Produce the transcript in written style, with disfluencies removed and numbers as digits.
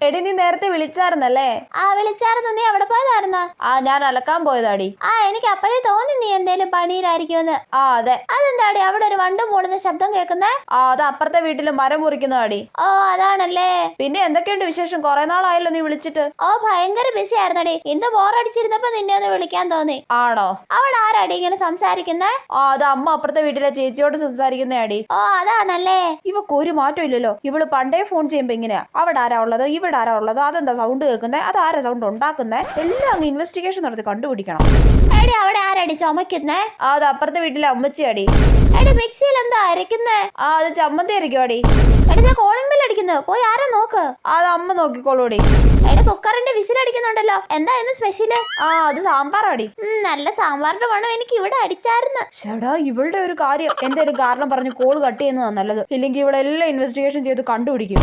എടി നീ നേരത്തെ വിളിച്ചായിരുന്നല്ലേ? ആ വിളിച്ചായിരുന്നു. നീ അവിടെ പോയതായിരുന്നോ? ഞാൻ അലക്കാൻ പോയതാടി. എനിക്ക് അപ്പോഴേ തോന്നി നീ എന്തേലും പണിയിലായിരിക്കുമെന്ന്. അതെ. അതെന്താടി അവിടെ ഒരു വണ്ടും മൂടുന്ന ശബ്ദം കേൾക്കുന്നേ? അത് അപ്പുറത്തെ വീട്ടില് മരം മുറിക്കുന്നതാടി. അതാണല്ലേ. പിന്നെ എന്തൊക്കെയുണ്ട് വിശേഷം? കുറെ നാളായല്ലോ നീ വിളിച്ചിട്ട്. ഭയങ്കര ബിസി ആയിരുന്നടി. ഇന്ന് ബോറടിച്ചിരുന്നപ്പോ നിന്നെ ഒന്ന് വിളിക്കാൻ തോന്നി. ആണോ? അവിടെ ആരാടി ഇങ്ങനെ സംസാരിക്കുന്നേ? അത് അമ്മ അപ്പുറത്തെ വീട്ടിലെ ചേച്ചിയോട് സംസാരിക്കുന്നയാടി. അതാണല്ലേ. ഇവക്ക് ഒരു മാറ്റം ഇല്ലല്ലോ. ഇവള് പണ്ടേ ഫോൺ ചെയ്യുമ്പോ ഇങ്ങനെയാ. അവിടെ ആരാ ഉള്ളത്, ഇവിടെ ആരാ ഉള്ളത്, അതെന്താ സൗണ്ട് കേൾക്കുന്നേ, അത് ആരാ സൗണ്ട് ഉണ്ടാക്കുന്നേ, എല്ലാം അങ്ങ് ഇൻവെസ്റ്റിഗേഷൻ നടത്തി കണ്ടുപിടിക്കണം. എടി അവിടെ ആരാടി ചുമക്കുന്നേ? അത് അപ്പുറത്തെ വീട്ടിലെ അമ്മച്ചിയാടി. എടി മിക്സിയിൽ എന്താ അരക്കുന്നേ? അത് ചമ്മന്തി അരക്കുവാടി. എടി കോളിംഗ് ബെൽ അടിക്കുന്നത്, പോയി ആരാ നോക്ക്. അത് അമ്മ നോക്കിക്കോളൂടി. എടി കുക്കറിന്റെ വിസിൽ അടിക്കുന്നുണ്ടല്ലോ, എന്താ ഇന്ന് സ്പെഷ്യല്? അത് സാമ്പാറാടി. നല്ല സാമ്പാറിന്റെ മണം എനിക്ക് ഇവിടെ അടിച്ചായിരുന്നു. ചേടാ ഇവളുടെ ഒരു കാര്യം, എന്തേലും കാരണം പറഞ്ഞ് കോൾ കട്ട് ചെയ്യുന്നതാ നല്ലത്. ഇല്ലെങ്കിൽ ഇവിടെ എല്ലാം ഇൻവെസ്റ്റിഗേഷൻ ചെയ്ത് കണ്ടുപിടിക്കും.